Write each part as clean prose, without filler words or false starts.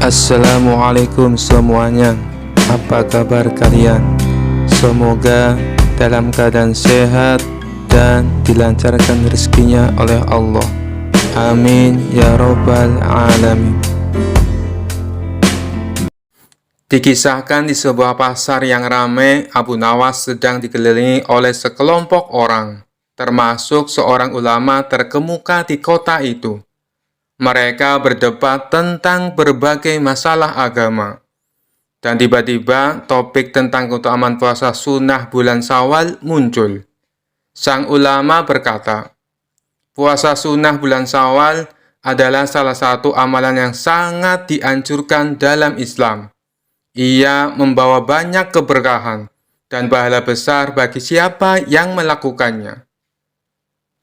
Assalamualaikum semuanya. Apa kabar kalian? Semoga dalam keadaan sehat dan dilancarkan rezekinya oleh Allah. Amin ya robbal alamin. Dikisahkan di sebuah pasar yang ramai, Abu Nawas sedang dikelilingi oleh sekelompok orang, termasuk seorang ulama terkemuka di kota itu. Mereka berdebat tentang berbagai masalah agama. Dan tiba-tiba topik tentang keutamaan puasa sunnah bulan Syawal muncul. Sang ulama berkata, puasa sunnah bulan Syawal adalah salah satu amalan yang sangat dianjurkan dalam Islam. Ia membawa banyak keberkahan dan pahala besar bagi siapa yang melakukannya.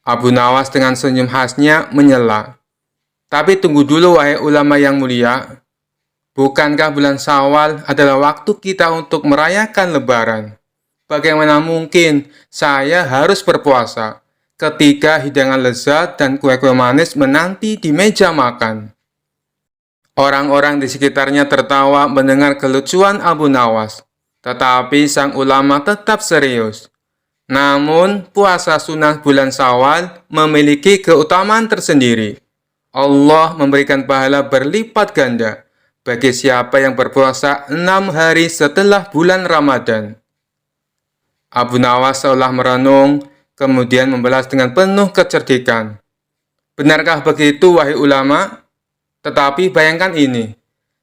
Abu Nawas dengan senyum khasnya menyela, "Tapi tunggu dulu wahai ulama yang mulia. Bukankah bulan Syawal adalah waktu kita untuk merayakan Lebaran? Bagaimana mungkin saya harus berpuasa ketika hidangan lezat dan kue-kue manis menanti di meja makan?" Orang-orang di sekitarnya tertawa mendengar kelucuan Abu Nawas, tetapi sang ulama tetap serius. Namun, puasa sunnah bulan Syawal memiliki keutamaan tersendiri. Allah memberikan pahala berlipat ganda bagi siapa yang berpuasa 6 hari setelah bulan Ramadan. Abu Nawas seolah merenung, kemudian membalas dengan penuh kecerdikan. "Benarkah begitu, wahai ulama? Tetapi bayangkan ini,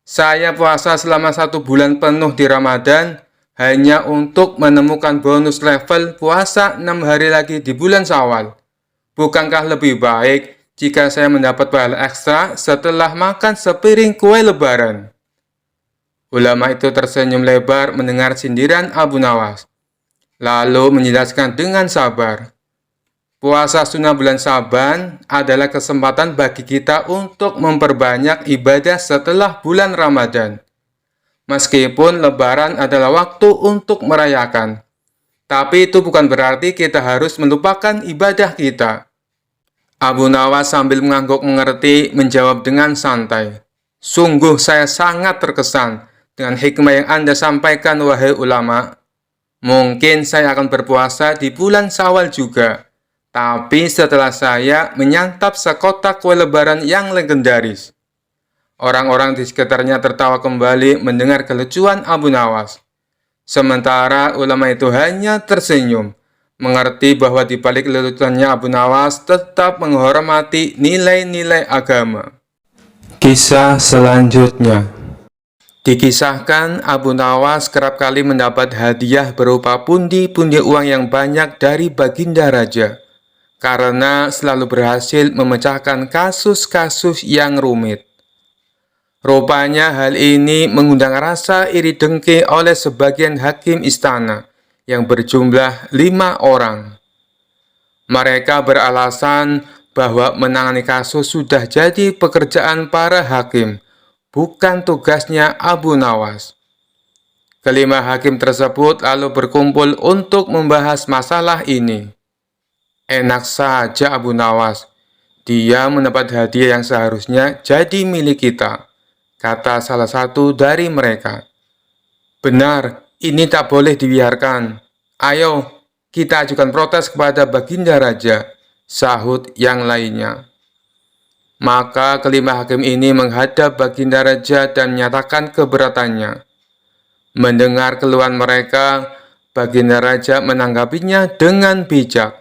saya puasa selama 1 bulan penuh di Ramadan hanya untuk menemukan bonus level puasa 6 hari lagi di bulan Syawal. Bukankah lebih baik jika saya mendapat pahala ekstra setelah makan sepiring kue Lebaran?" Ulama itu tersenyum lebar mendengar sindiran Abu Nawas, lalu menjelaskan dengan sabar, puasa sunnah bulan Syaban adalah kesempatan bagi kita untuk memperbanyak ibadah setelah bulan Ramadan. Meskipun Lebaran adalah waktu untuk merayakan, tapi itu bukan berarti kita harus melupakan ibadah kita. Abu Nawas sambil mengangguk mengerti menjawab dengan santai, "Sungguh saya sangat terkesan dengan hikmah yang Anda sampaikan, wahai ulama. Mungkin saya akan berpuasa di bulan Syawal juga, tapi setelah saya menyantap sekotak kue Lebaran yang legendaris." Orang-orang di sekitarnya tertawa kembali mendengar kelucuan Abu Nawas. Sementara ulama itu hanya tersenyum, mengerti bahwa di balik leluconnya Abu Nawas tetap menghormati nilai-nilai agama. Kisah selanjutnya. Dikisahkan Abu Nawas kerap kali mendapat hadiah berupa pundi-pundi uang yang banyak dari Baginda Raja, karena selalu berhasil memecahkan kasus-kasus yang rumit. Rupanya hal ini mengundang rasa iri dengki oleh sebagian hakim istana yang berjumlah 5 orang. Mereka beralasan bahwa menangani kasus sudah jadi pekerjaan para hakim, bukan tugasnya Abu Nawas. Kelima hakim tersebut lalu berkumpul untuk membahas masalah ini. "Enak saja Abu Nawas, dia mendapat hadiah yang seharusnya jadi milik kita," kata salah satu dari mereka. "Benar, ini tak boleh dibiarkan. Ayo, kita ajukan protes kepada Baginda Raja," sahut yang lainnya. Maka kelima hakim ini menghadap Baginda Raja dan menyatakan keberatannya. Mendengar keluhan mereka, Baginda Raja menanggapinya dengan bijak.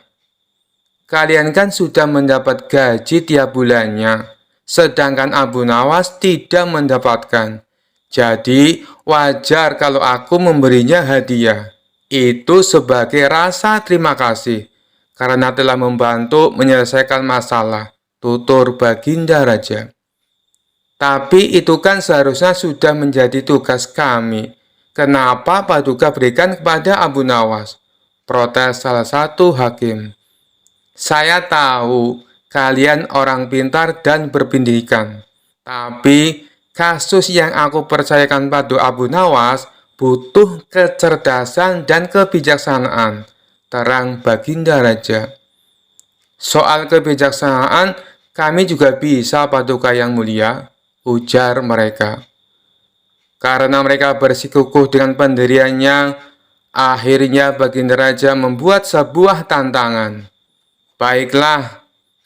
"Kalian kan sudah mendapat gaji tiap bulannya, sedangkan Abu Nawas tidak mendapatkan. Jadi wajar kalau aku memberinya hadiah. Itu sebagai rasa terima kasih karena telah membantu menyelesaikan masalah," tutur Baginda Raja. "Tapi itu kan seharusnya sudah menjadi tugas kami. Kenapa Paduka berikan kepada Abu Nawas?" protes salah satu hakim. "Saya tahu kalian orang pintar dan berpendidikan, tapi kasus yang aku percayakan pada Abu Nawas butuh kecerdasan dan kebijaksanaan," terang Baginda Raja. "Soal kebijaksanaan, kami juga bisa Paduka yang mulia," ujar mereka. Karena mereka bersikukuh dengan pendiriannya, akhirnya baginda raja membuat sebuah tantangan. Baiklah,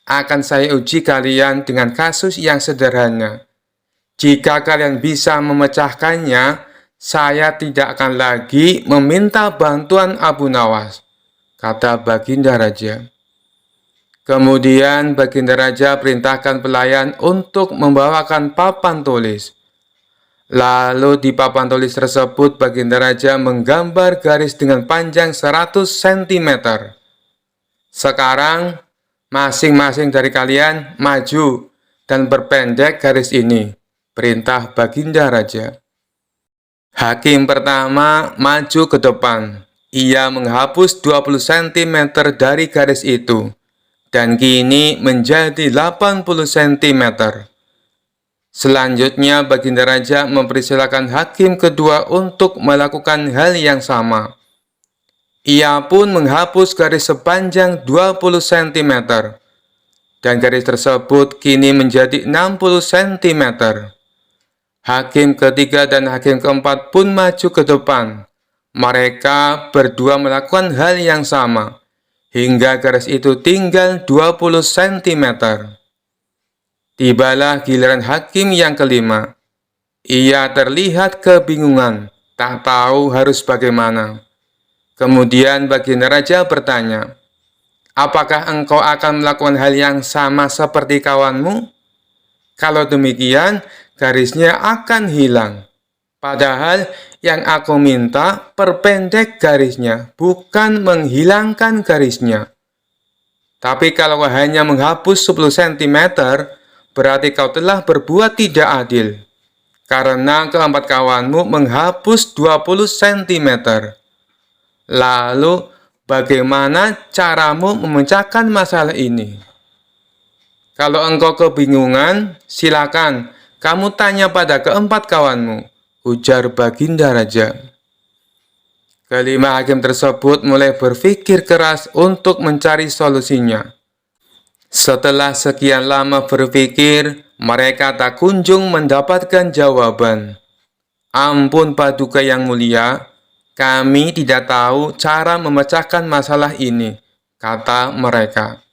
akan saya uji kalian dengan kasus yang sederhana. Jika kalian bisa memecahkannya, saya tidak akan lagi meminta bantuan Abu Nawas, kata baginda raja. Kemudian baginda raja perintahkan pelayan untuk membawakan papan tulis. Lalu di papan tulis tersebut baginda raja menggambar garis dengan panjang 100 cm. Sekarang masing-masing dari kalian maju dan perpendek garis ini, perintah baginda raja. Hakim pertama maju ke depan. Ia menghapus 20 cm dari garis itu, dan kini menjadi 80 cm. Selanjutnya baginda raja mempersilakan hakim kedua untuk melakukan hal yang sama. Ia pun menghapus garis sepanjang 20 cm, dan garis tersebut kini menjadi 60 cm. Hakim ketiga dan hakim keempat pun maju ke depan. Mereka berdua melakukan hal yang sama, hingga garis itu tinggal 20 cm. Tibalah giliran hakim yang kelima. Ia terlihat kebingungan, tak tahu harus bagaimana. Kemudian baginda raja bertanya, "Apakah engkau akan melakukan hal yang sama seperti kawanmu? Kalau demikian, garisnya akan hilang. Padahal yang aku minta perpendek garisnya, bukan menghilangkan garisnya. Tapi kalau hanya menghapus 10 cm, berarti kau telah berbuat tidak adil. Karena keempat kawanmu menghapus 20 cm. Lalu, bagaimana caramu memecahkan masalah ini? Kalau engkau kebingungan, silakan kamu tanya pada keempat kawanmu, ujar baginda raja. Kelima hakim tersebut mulai berpikir keras untuk mencari solusinya. Setelah sekian lama berpikir, mereka tak kunjung mendapatkan jawaban. Ampun Paduka yang mulia, kami tidak tahu cara memecahkan masalah ini, kata mereka.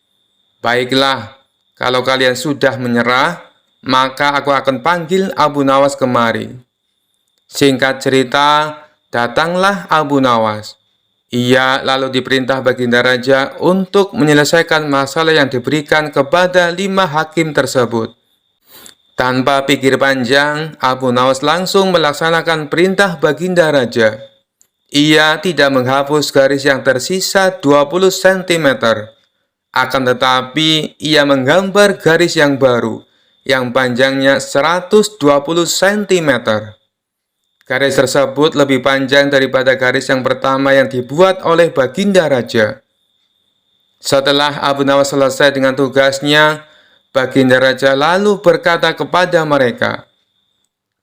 Baiklah, kalau kalian sudah menyerah, maka aku akan panggil Abu Nawas kemari. Singkat cerita, datanglah Abu Nawas. Ia lalu diperintah baginda raja untuk menyelesaikan masalah yang diberikan kepada 5 hakim tersebut. Tanpa pikir panjang, Abu Nawas langsung melaksanakan perintah baginda raja. Ia tidak menghapus garis yang tersisa 20 cm. Akan tetapi, ia menggambar garis yang baru, yang panjangnya 120 cm. Garis tersebut lebih panjang daripada garis yang pertama yang dibuat oleh baginda raja. Setelah Abu Nawas selesai dengan tugasnya, baginda raja lalu berkata kepada mereka,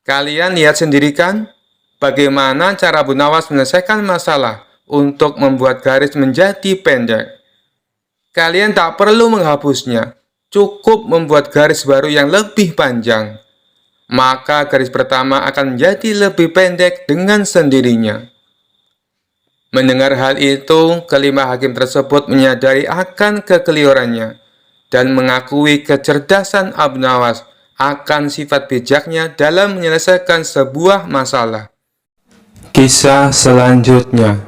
"Kalian lihat sendiri kan, bagaimana cara Abu Nawas menyelesaikan masalah untuk membuat garis menjadi pendek. Kalian tak perlu menghapusnya, cukup membuat garis baru yang lebih panjang. Maka garis pertama akan menjadi lebih pendek dengan sendirinya." Mendengar hal itu, kelima hakim tersebut menyadari akan kekeliruannya dan mengakui kecerdasan Abu Nawas akan sifat bijaknya dalam menyelesaikan sebuah masalah. Kisah selanjutnya.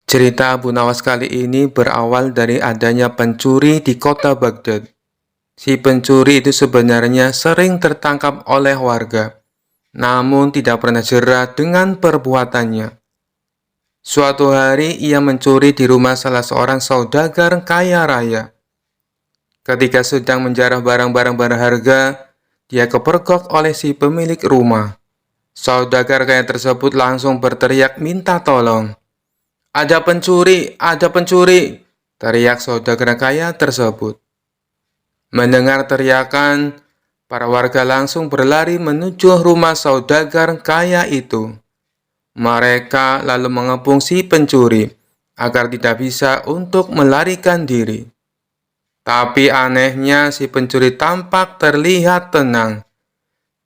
Cerita Abu Nawas kali ini berawal dari adanya pencuri di kota Baghdad. Si pencuri itu sebenarnya sering tertangkap oleh warga, namun tidak pernah jera dengan perbuatannya. Suatu hari ia mencuri di rumah salah seorang saudagar kaya raya. Ketika sedang menjarah barang-barang berharga, dia kepergok oleh si pemilik rumah. Saudagar kaya tersebut langsung berteriak minta tolong. "Ada pencuri, ada pencuri!" teriak saudagar kaya tersebut. Mendengar teriakan, para warga langsung berlari menuju rumah saudagar kaya itu. Mereka lalu mengepung si pencuri agar tidak bisa untuk melarikan diri. Tapi anehnya si pencuri tampak terlihat tenang.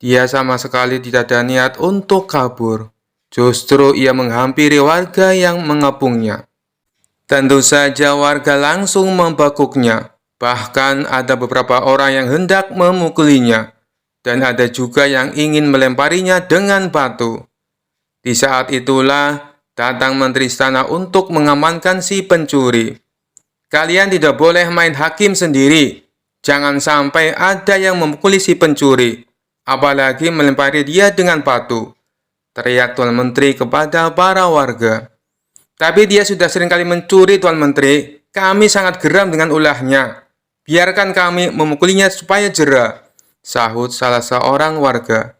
Dia sama sekali tidak ada niat untuk kabur. Justru ia menghampiri warga yang mengepungnya. Tentu saja warga langsung membekuknya. Bahkan ada beberapa orang yang hendak memukulinya. Dan ada juga yang ingin melemparinya dengan batu. Di saat itulah datang menteri istana untuk mengamankan si pencuri. Kalian tidak boleh main hakim sendiri. Jangan sampai ada yang memukuli si pencuri. Apalagi melempari dia dengan batu, teriak Tuan Menteri kepada para warga. Tapi dia sudah seringkali mencuri, Tuan Menteri. Kami sangat geram dengan ulahnya. Biarkan kami memukulinya supaya jera, sahut salah seorang warga.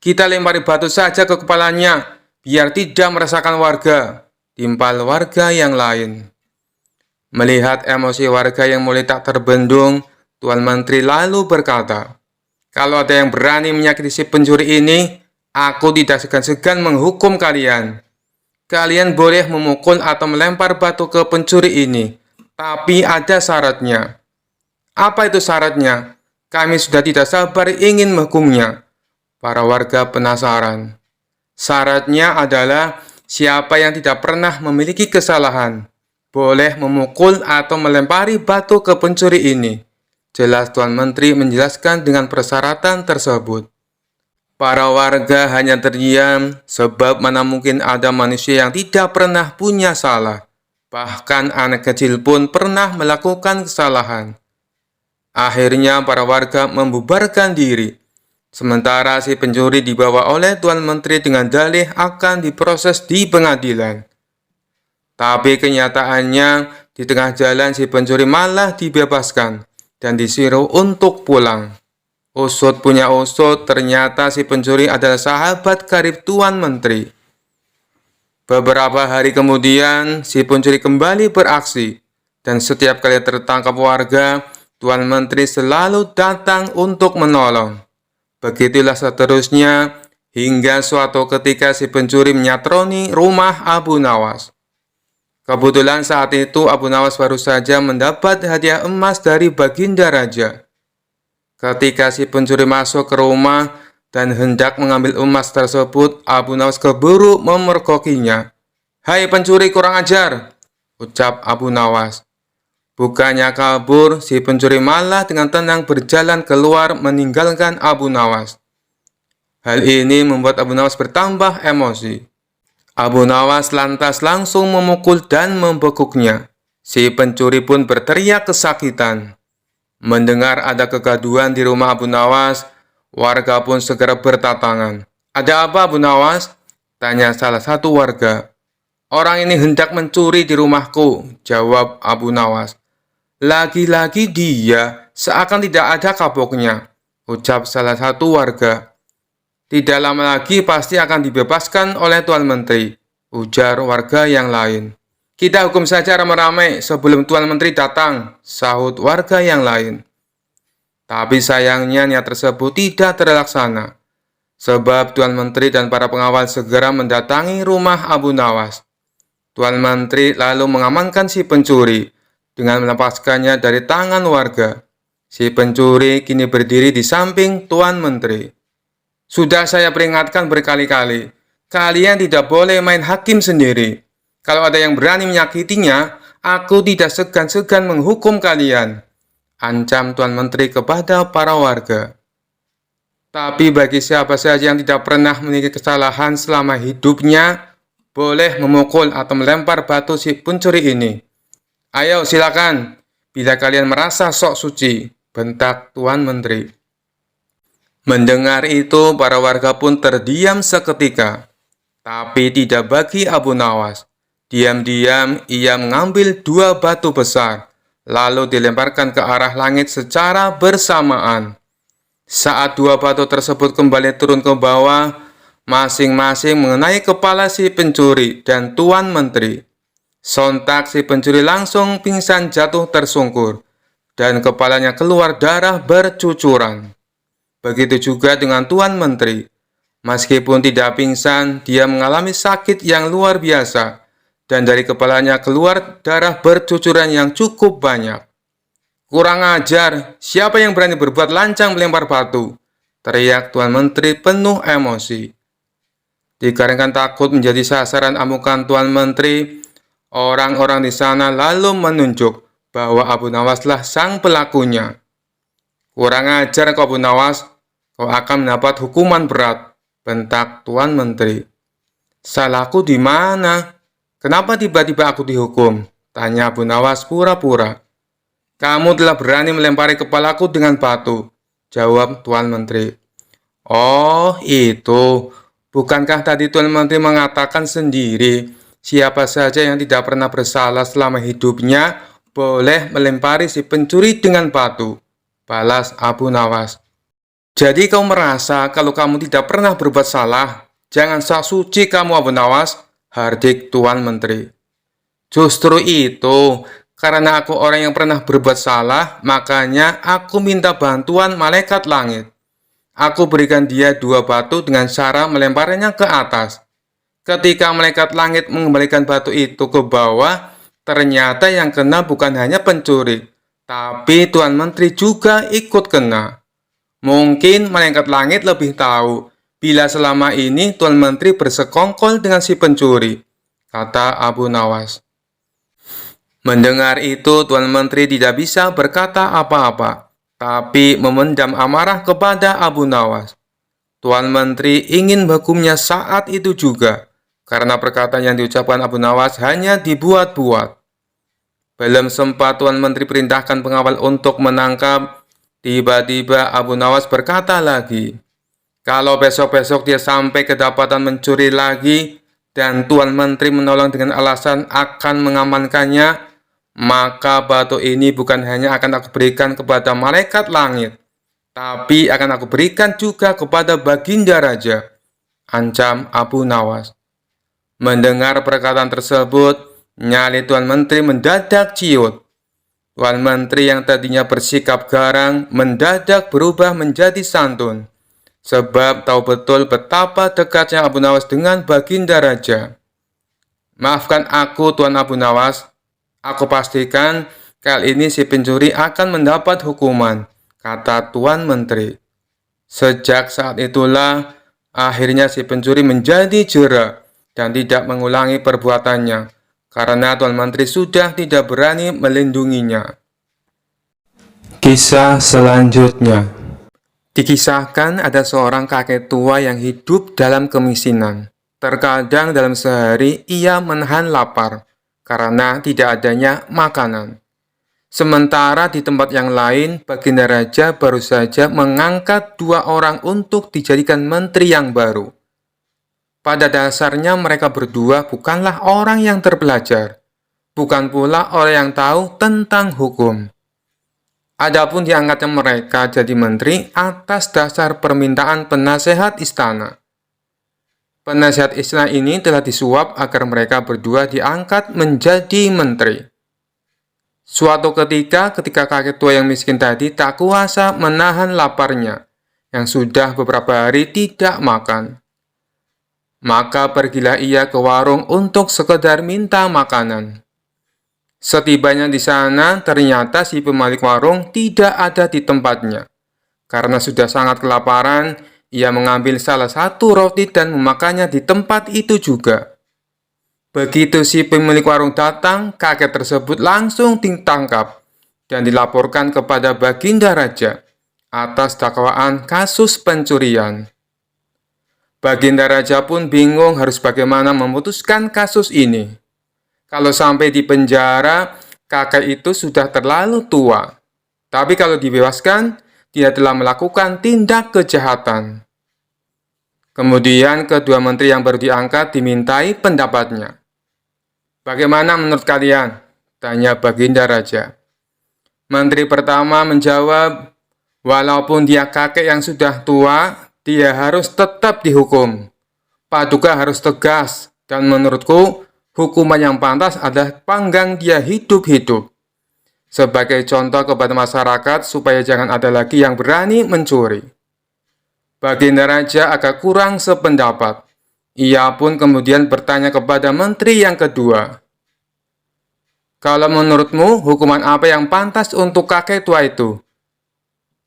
Kita lempari batu saja ke kepalanya, biar tidak merasakan warga, timpal warga yang lain. Melihat emosi warga yang mulai tak terbendung, Tuan Menteri lalu berkata, "Kalau ada yang berani menyakiti si pencuri ini, aku tidak segan-segan menghukum kalian. Kalian boleh memukul atau melempar batu ke pencuri ini, tapi ada syaratnya." "Apa itu syaratnya? Kami sudah tidak sabar ingin menghukumnya." Para warga penasaran. "Syaratnya adalah siapa yang tidak pernah memiliki kesalahan, boleh memukul atau melempari batu ke pencuri ini," jelas Tuan Menteri menjelaskan dengan persyaratan tersebut. Para warga hanya terdiam, sebab mana mungkin ada manusia yang tidak pernah punya salah. Bahkan anak kecil pun pernah melakukan kesalahan. Akhirnya para warga membubarkan diri. Sementara si pencuri dibawa oleh Tuan Menteri dengan dalih akan diproses di pengadilan. Tapi kenyataannya, di tengah jalan si pencuri malah dibebaskan dan disuruh untuk pulang. Usut punya usut, ternyata si pencuri adalah sahabat karib Tuan Menteri. Beberapa hari kemudian, si pencuri kembali beraksi, dan setiap kali tertangkap warga, Tuan Menteri selalu datang untuk menolong. Begitulah seterusnya, hingga suatu ketika si pencuri menyatroni rumah Abu Nawas. Kebetulan saat itu Abu Nawas baru saja mendapat hadiah emas dari Baginda Raja. Ketika si pencuri masuk ke rumah dan hendak mengambil emas tersebut, Abu Nawas keburu memergokinya. "Hai pencuri kurang ajar," ucap Abu Nawas. Bukannya kabur, si pencuri malah dengan tenang berjalan keluar meninggalkan Abu Nawas. Hal ini membuat Abu Nawas bertambah emosi. Abu Nawas lantas langsung memukul dan membekuknya. Si pencuri pun berteriak kesakitan. Mendengar ada kegaduhan di rumah Abu Nawas, warga pun segera berdatangan. "Ada apa, Abu Nawas?" tanya salah satu warga. "Orang ini hendak mencuri di rumahku," jawab Abu Nawas. "Lagi-lagi dia, seakan tidak ada kapoknya," ucap salah satu warga. "Tidak lama lagi pasti akan dibebaskan oleh Tuan Menteri," ujar warga yang lain. "Kita hukum saja ramai-ramai sebelum Tuan Menteri datang," sahut warga yang lain. Tapi sayangnya niat tersebut tidak terlaksana, sebab Tuan Menteri dan para pengawal segera mendatangi rumah Abu Nawas. Tuan Menteri lalu mengamankan si pencuri dengan melepaskannya dari tangan warga. Si pencuri kini berdiri di samping Tuan Menteri. "Sudah saya peringatkan berkali-kali, kalian tidak boleh main hakim sendiri. Kalau ada yang berani menyakitinya, aku tidak segan-segan menghukum kalian," ancam Tuan Menteri kepada para warga. Tapi bagi siapa saja yang tidak pernah memiliki kesalahan selama hidupnya, boleh memukul atau melempar batu si pencuri ini. "Ayo silakan, bila kalian merasa sok suci," bentak Tuan Menteri. Mendengar itu, para warga pun terdiam seketika. Tapi tidak bagi Abu Nawas. Diam-diam ia mengambil 2 batu besar, lalu dilemparkan ke arah langit secara bersamaan. Saat 2 batu tersebut kembali turun ke bawah, masing-masing mengenai kepala si pencuri dan Tuan Menteri. Sontak si pencuri langsung pingsan jatuh tersungkur, dan kepalanya keluar darah bercucuran. Begitu juga dengan Tuan Menteri. Meskipun tidak pingsan, dia mengalami sakit yang luar biasa, dan dari kepalanya keluar darah bercucuran yang cukup banyak. "Kurang ajar, siapa yang berani berbuat lancang melempar batu?" teriak Tuan Menteri penuh emosi. Dikarenakan takut menjadi sasaran amukan Tuan Menteri, orang-orang di sana lalu menunjuk bahwa Abu Nawaslah sang pelakunya. "Kurang ajar kau, Abu Nawas, kau akan mendapat hukuman berat," bentak Tuan Menteri. "Salahku di mana? Kenapa tiba-tiba aku dihukum?" tanya Abu Nawas pura-pura. "Kamu telah berani melempari kepalaku dengan batu," jawab Tuan Menteri. "Oh, itu. Bukankah tadi Tuan Menteri mengatakan sendiri, siapa saja yang tidak pernah bersalah selama hidupnya boleh melempari si pencuri dengan batu," balas Abu Nawas. "Jadi kau merasa kalau kamu tidak pernah berbuat salah? Jangan sok suci kamu, Abu Nawas," hardik Tuan Menteri. "Justru itu, karena aku orang yang pernah berbuat salah, makanya aku minta bantuan malaikat langit. Aku berikan dia 2 batu dengan cara melemparnya ke atas. Ketika malaikat langit mengembalikan batu itu ke bawah, ternyata yang kena bukan hanya pencuri, tapi Tuan Menteri juga ikut kena. Mungkin malaikat langit lebih tahu bila selama ini Tuan Menteri bersekongkol dengan si pencuri," kata Abu Nawas. Mendengar itu, Tuan Menteri tidak bisa berkata apa-apa, tapi memendam amarah kepada Abu Nawas. Tuan Menteri ingin menghukumnya saat itu juga, karena perkataan yang diucapkan Abu Nawas hanya dibuat-buat. Belum sempat Tuan Menteri perintahkan pengawal untuk menangkap, tiba-tiba Abu Nawas berkata lagi, kalau besok-besok dia sampai kedapatan mencuri lagi, dan Tuan Menteri menolong dengan alasan akan mengamankannya, maka batu ini bukan hanya akan aku berikan kepada malaikat langit, tapi akan aku berikan juga kepada Baginda Raja, ancam Abu Nawas. Mendengar perkataan tersebut, nyali Tuan Menteri mendadak ciut. Tuan Menteri yang tadinya bersikap garang mendadak berubah menjadi santun, sebab tahu betul betapa dekatnya Abu Nawas dengan Baginda Raja. "Maafkan aku, Tuan Abu Nawas. Aku pastikan kali ini si pencuri akan mendapat hukuman," kata Tuan Menteri. Sejak saat itulah, akhirnya si pencuri menjadi jera dan tidak mengulangi perbuatannya, karena Tuan Menteri sudah tidak berani melindunginya. Kisah selanjutnya. Dikisahkan ada seorang kakek tua yang hidup dalam kemiskinan. Terkadang dalam sehari ia menahan lapar karena tidak adanya makanan. Sementara di tempat yang lain, Baginda Raja baru saja mengangkat 2 orang untuk dijadikan menteri yang baru. Pada dasarnya mereka berdua bukanlah orang yang terpelajar, bukan pula orang yang tahu tentang hukum. Adapun diangkatnya mereka jadi menteri atas dasar permintaan penasehat istana. Penasehat istana ini telah disuap agar mereka berdua diangkat menjadi menteri. Suatu ketika kakek tua yang miskin tadi tak kuasa menahan laparnya, yang sudah beberapa hari tidak makan. Maka pergilah ia ke warung untuk sekedar minta makanan. Setibanya di sana, ternyata si pemilik warung tidak ada di tempatnya. Karena sudah sangat kelaparan, ia mengambil salah satu roti dan memakannya di tempat itu juga. Begitu si pemilik warung datang, kakek tersebut langsung ditangkap dan dilaporkan kepada Baginda Raja atas dakwaan kasus pencurian. Baginda Raja pun bingung harus bagaimana memutuskan kasus ini. Kalau sampai di penjara, kakek itu sudah terlalu tua. Tapi kalau dibebaskan, dia telah melakukan tindak kejahatan. Kemudian kedua menteri yang baru diangkat dimintai pendapatnya. "Bagaimana menurut kalian?" tanya Baginda Raja. Menteri pertama menjawab, "Walaupun dia kakek yang sudah tua, dia harus tetap dihukum. Paduka harus tegas, dan menurutku, hukuman yang pantas adalah panggang dia hidup-hidup. Sebagai contoh kepada masyarakat supaya jangan ada lagi yang berani mencuri." Baginda Raja agak kurang sependapat. Ia pun kemudian bertanya kepada menteri yang kedua, "Kalau menurutmu, hukuman apa yang pantas untuk kakek tua itu?"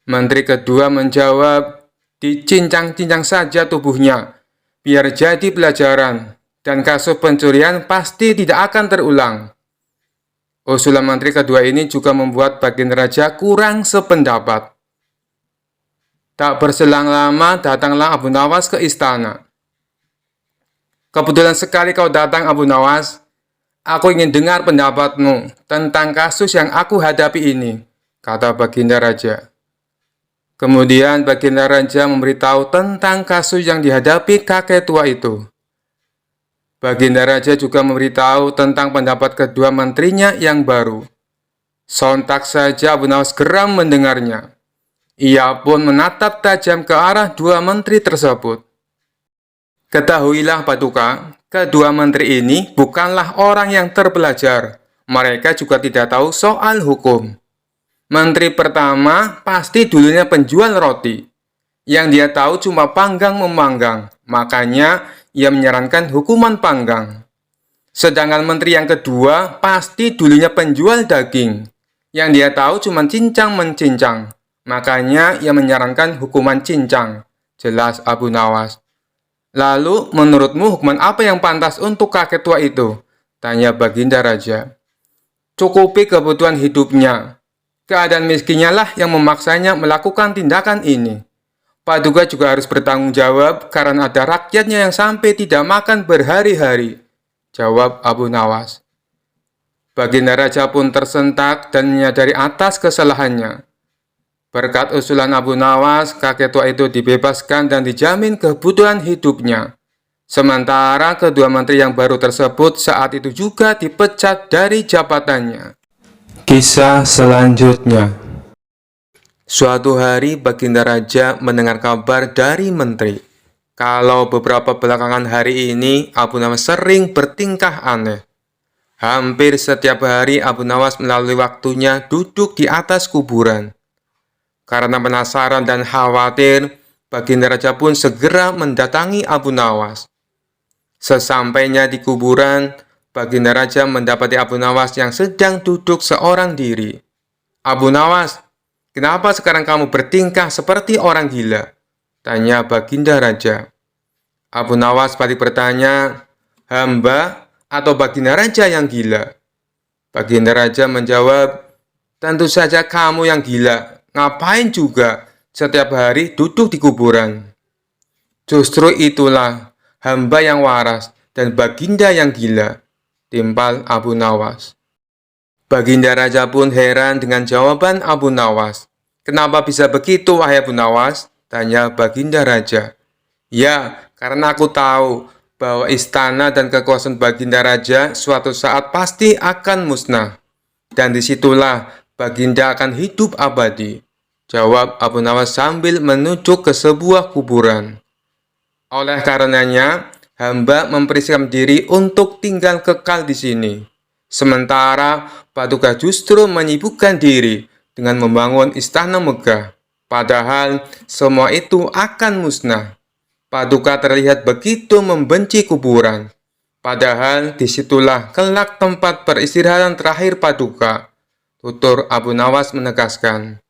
Menteri kedua menjawab, Dicincang-cincang saja tubuhnya, biar jadi pelajaran, dan kasus pencurian pasti tidak akan terulang. Usulan menteri kedua ini juga membuat Baginda Raja kurang sependapat. Tak berselang lama, datanglah Abu Nawas ke istana. "Kebetulan sekali kau datang, Abu Nawas. Aku ingin dengar pendapatmu tentang kasus yang aku hadapi ini," kata Baginda Raja. Kemudian Baginda Raja memberitahu tentang kasus yang dihadapi kakek tua itu. Baginda Raja juga memberitahu tentang pendapat kedua menterinya yang baru. Sontak saja Abu Nawas geram mendengarnya. Ia pun menatap tajam ke arah dua menteri tersebut. "Ketahuilah Paduka, kedua menteri ini bukanlah orang yang terpelajar. Mereka juga tidak tahu soal hukum. Menteri pertama pasti dulunya penjual roti. Yang dia tahu cuma panggang-memanggang, makanya ia menyarankan hukuman panggang. Sedangkan menteri yang kedua pasti dulunya penjual daging. Yang dia tahu cuma cincang-mencincang, makanya ia menyarankan hukuman cincang," jelas Abu Nawas. "Lalu, menurutmu hukuman apa yang pantas untuk kakek tua itu?" tanya Baginda Raja. "Cukupi kebutuhan hidupnya. Keadaan miskinnya lah yang memaksanya melakukan tindakan ini. Paduka juga harus bertanggung jawab karena ada rakyatnya yang sampai tidak makan berhari-hari," jawab Abu Nawas. Baginda Raja pun tersentak dan menyadari atas kesalahannya. Berkat usulan Abu Nawas, kakek tua itu dibebaskan dan dijamin kebutuhan hidupnya. Sementara kedua menteri yang baru tersebut saat itu juga dipecat dari jabatannya. Kisah selanjutnya. Suatu hari Baginda Raja mendengar kabar dari menteri kalau beberapa belakangan hari ini Abu Nawas sering bertingkah aneh. Hampir setiap hari Abu Nawas melalui waktunya duduk di atas kuburan. Karena penasaran dan khawatir, Baginda Raja pun segera mendatangi Abu Nawas. Sesampainya di kuburan, Baginda Raja mendapati Abu Nawas yang sedang duduk seorang diri. "Abu Nawas, kenapa sekarang kamu bertingkah seperti orang gila?" tanya Baginda Raja. Abu Nawas balik bertanya, "Hamba atau Baginda Raja yang gila?" Baginda Raja menjawab, "Tentu saja kamu yang gila. Ngapain juga setiap hari duduk di kuburan?" "Justru itulah hamba yang waras dan Baginda yang gila," timpal Abu Nawas. Baginda Raja pun heran dengan jawaban Abu Nawas. "Kenapa bisa begitu, wahai Abu Nawas?" tanya Baginda Raja. "Ya, karena aku tahu bahwa istana dan kekuasaan Baginda Raja suatu saat pasti akan musnah. Dan disitulah Baginda akan hidup abadi," jawab Abu Nawas sambil menunjuk ke sebuah kuburan. "Oleh karenanya, hamba mempersiapkan diri untuk tinggal kekal di sini. Sementara Paduka justru menyibukkan diri dengan membangun istana megah. Padahal semua itu akan musnah. Paduka terlihat begitu membenci kuburan. Padahal disitulah kelak tempat peristirahatan terakhir Paduka," tutur Abu Nawas menegaskan.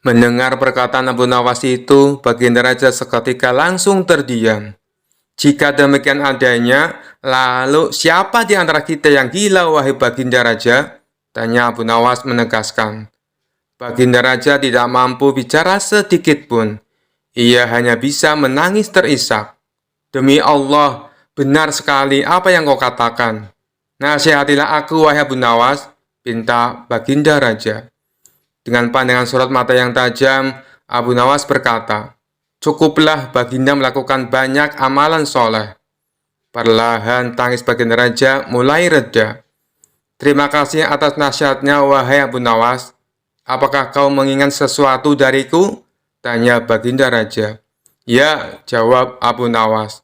Mendengar perkataan Abu Nawas itu, Baginda Raja seketika langsung terdiam. "Jika demikian adanya, lalu siapa di antara kita yang gila, wahai Baginda Raja?" tanya Abu Nawas menegaskan. Baginda Raja tidak mampu bicara sedikit pun. Ia hanya bisa menangis terisak. "Demi Allah, benar sekali apa yang kau katakan. Nasihatilah aku, wahai Abu Nawas," pinta Baginda Raja. Dengan pandangan sorot mata yang tajam, Abu Nawas berkata, "Cukuplah Baginda melakukan banyak amalan soleh." Perlahan tangis Baginda Raja mulai reda. "Terima kasih atas nasihatnya, wahai Abu Nawas. Apakah kau mengingat sesuatu dariku?" tanya Baginda Raja. "Ya," jawab Abu Nawas.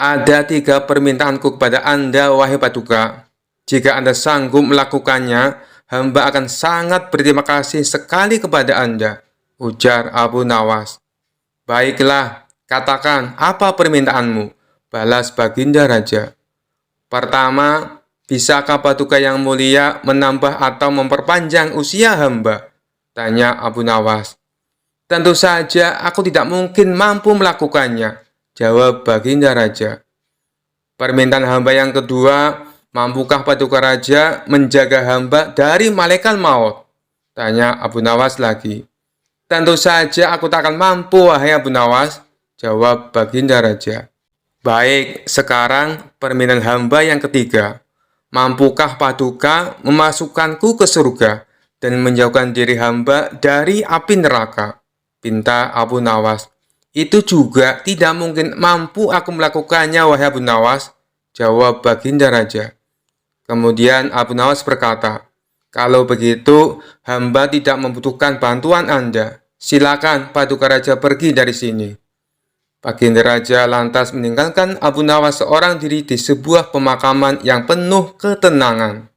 "Ada 3 permintaanku kepada Anda, wahai Paduka. Jika Anda sanggup melakukannya, hamba akan sangat berterima kasih sekali kepada Anda," ujar Abu Nawas. "Baiklah, katakan apa permintaanmu?" balas Baginda Raja. "Pertama, bisakah Paduka yang mulia menambah atau memperpanjang usia hamba?" tanya Abu Nawas. Tentu saja aku tidak mungkin mampu melakukannya, jawab Baginda Raja. Permintaan hamba yang kedua, mampukah Paduka Raja menjaga hamba dari malaikat maut? Tanya Abu Nawas lagi. Tentu saja aku tak akan mampu, wahai Abu Nawas, jawab Baginda Raja. Baik, sekarang permintaan hamba yang ketiga. Mampukah Paduka memasukkanku ke surga dan menjauhkan diri hamba dari api neraka? Pinta Abu Nawas. Itu juga tidak mungkin mampu aku melakukannya, wahai Abu Nawas, jawab Baginda Raja. Kemudian Abu Nawas berkata, kalau begitu, hamba tidak membutuhkan bantuan Anda. Silakan Paduka Raja pergi dari sini. Baginda Raja lantas meninggalkan Abu Nawas seorang diri di sebuah pemakaman yang penuh ketenangan.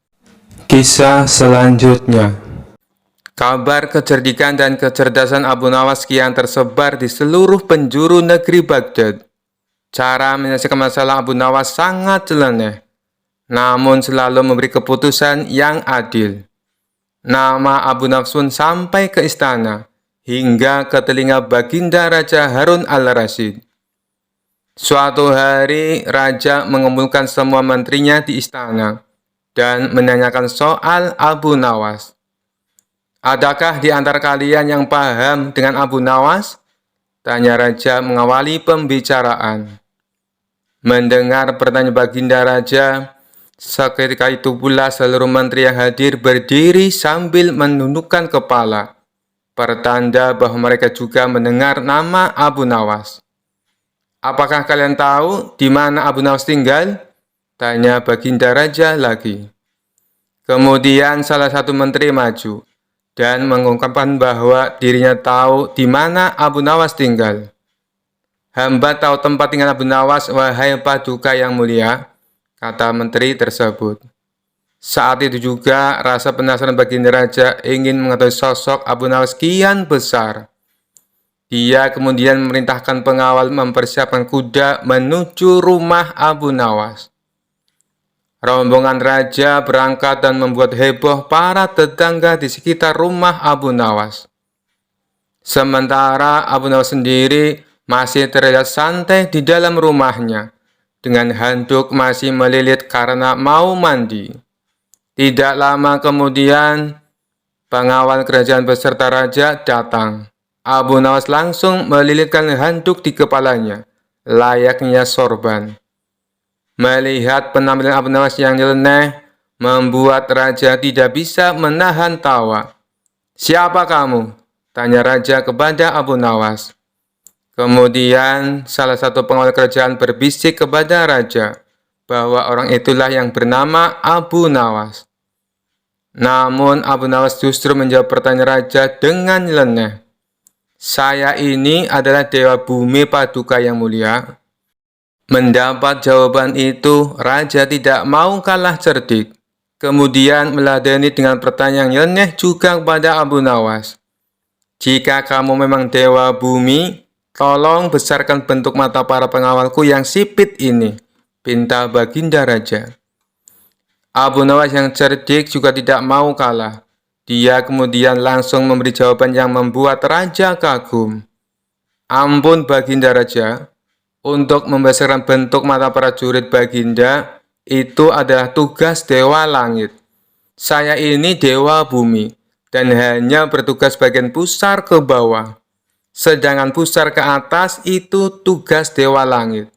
Kisah selanjutnya. Kabar kecerdikan dan kecerdasan Abu Nawas kian tersebar di seluruh penjuru negeri Baghdad. Cara menyelesaikan masalah Abu Nawas sangat nyeleneh, namun selalu memberi keputusan yang adil. Nama Abu Nawas pun sampai ke istana, hingga ke telinga Baginda Raja Harun al-Rasyid. Suatu hari, Raja mengumpulkan semua menterinya di istana dan menanyakan soal Abu Nawas. Adakah di antara kalian yang paham dengan Abu Nawas? Tanya Raja mengawali pembicaraan. Mendengar pertanyaan Baginda Raja, seketika itu pula seluruh menteri yang hadir berdiri sambil menundukkan kepala, pertanda bahwa mereka juga mendengar nama Abu Nawas. Apakah kalian tahu di mana Abu Nawas tinggal? Tanya Baginda Raja lagi. Kemudian salah satu menteri maju dan mengungkapkan bahwa dirinya tahu di mana Abu Nawas tinggal. Hamba tahu tempat tinggal Abu Nawas, wahai Paduka yang mulia, kata menteri tersebut. Saat itu juga rasa penasaran Baginda Raja ingin mengetahui sosok Abu Nawas kian besar. Dia kemudian memerintahkan pengawal mempersiapkan kuda menuju rumah Abu Nawas. Rombongan raja berangkat dan membuat heboh para tetangga di sekitar rumah Abu Nawas. Sementara Abu Nawas sendiri masih terlihat santai di dalam rumahnya, dengan handuk masih melilit karena mau mandi. Tidak lama kemudian, pengawal kerajaan beserta raja datang. Abu Nawas langsung melilitkan handuk di kepalanya, layaknya sorban. Melihat penampilan Abu Nawas yang nyeleneh, membuat raja tidak bisa menahan tawa. Siapa kamu? Tanya raja kepada Abu Nawas. Kemudian salah satu pengawal kerajaan berbisik kepada raja bahwa orang itulah yang bernama Abu Nawas. Namun Abu Nawas justru menjawab pertanyaan raja dengan nyeleneh. Saya ini adalah Dewa Bumi Paduka yang mulia. Mendapat jawaban itu, raja tidak mau kalah cerdik. Kemudian meladeni dengan pertanyaan yang nyeleneh juga kepada Abu Nawas. Jika kamu memang Dewa Bumi, tolong besarkan bentuk mata para pengawalku yang sipit ini, pinta Baginda Raja. Abu Nawas yang cerdik juga tidak mau kalah. Dia kemudian langsung memberi jawaban yang membuat raja kagum. Ampun Baginda Raja, untuk membesarkan bentuk mata prajurit Baginda, itu adalah tugas Dewa Langit. Saya ini Dewa Bumi, dan hanya bertugas bagian pusar ke bawah. Sedangkan pusar ke atas itu tugas Dewa Langit.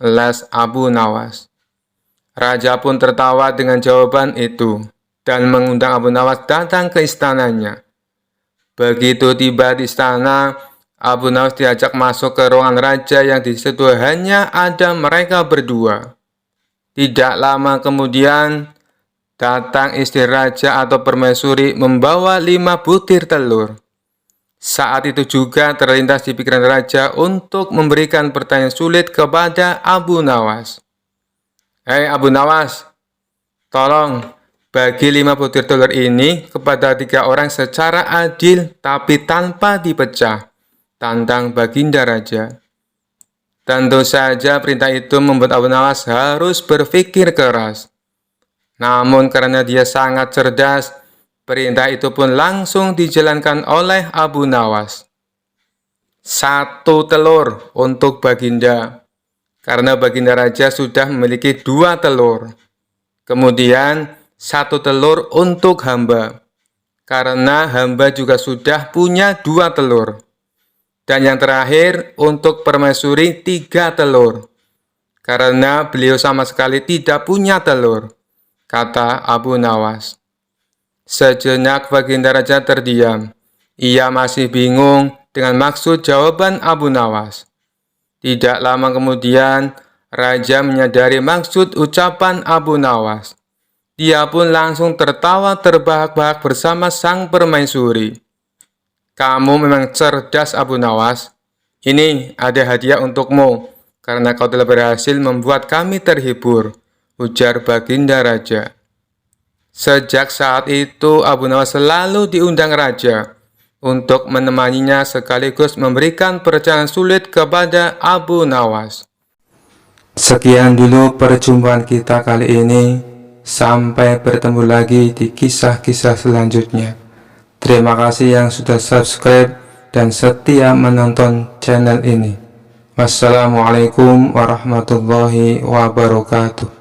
Les Abu Nawas. Raja pun tertawa dengan jawaban itu, dan mengundang Abu Nawas datang ke istananya. Begitu tiba di istana, Abu Nawas diajak masuk ke ruangan raja yang di situ hanya ada mereka berdua. Tidak lama kemudian, datang istri raja atau permaisuri membawa 5 butir telur. Saat itu juga terlintas di pikiran raja untuk memberikan pertanyaan sulit kepada Abu Nawas. Hei Abu Nawas, tolong bagi 5 butir telur ini kepada 3 orang secara adil tapi tanpa dipecah, tantang Baginda Raja. Tentu saja perintah itu membuat Abu Nawas harus berpikir keras. Namun karena dia sangat cerdas, perintah itu pun langsung dijalankan oleh Abu Nawas. 1 telur untuk Baginda, karena Baginda Raja sudah memiliki 2 telur. Kemudian 1 telur untuk hamba, karena hamba juga sudah punya 2 telur. Dan yang terakhir untuk permaisuri 3 telur, karena beliau sama sekali tidak punya telur, kata Abu Nawas. Sejenak Baginda Raja terdiam. Ia masih bingung dengan maksud jawaban Abu Nawas. Tidak lama kemudian, Raja menyadari maksud ucapan Abu Nawas. Dia pun langsung tertawa terbahak-bahak bersama sang permaisuri. Kamu memang cerdas, Abu Nawas. Ini ada hadiah untukmu, karena kau telah berhasil membuat kami terhibur, ujar Baginda Raja. Sejak saat itu, Abu Nawas selalu diundang Raja untuk menemaninya sekaligus memberikan perjalanan sulit kepada Abu Nawas. Sekian dulu perjumpaan kita kali ini. Sampai bertemu lagi di kisah-kisah selanjutnya. Terima kasih yang sudah subscribe dan setia menonton channel ini. Wassalamualaikum warahmatullahi wabarakatuh.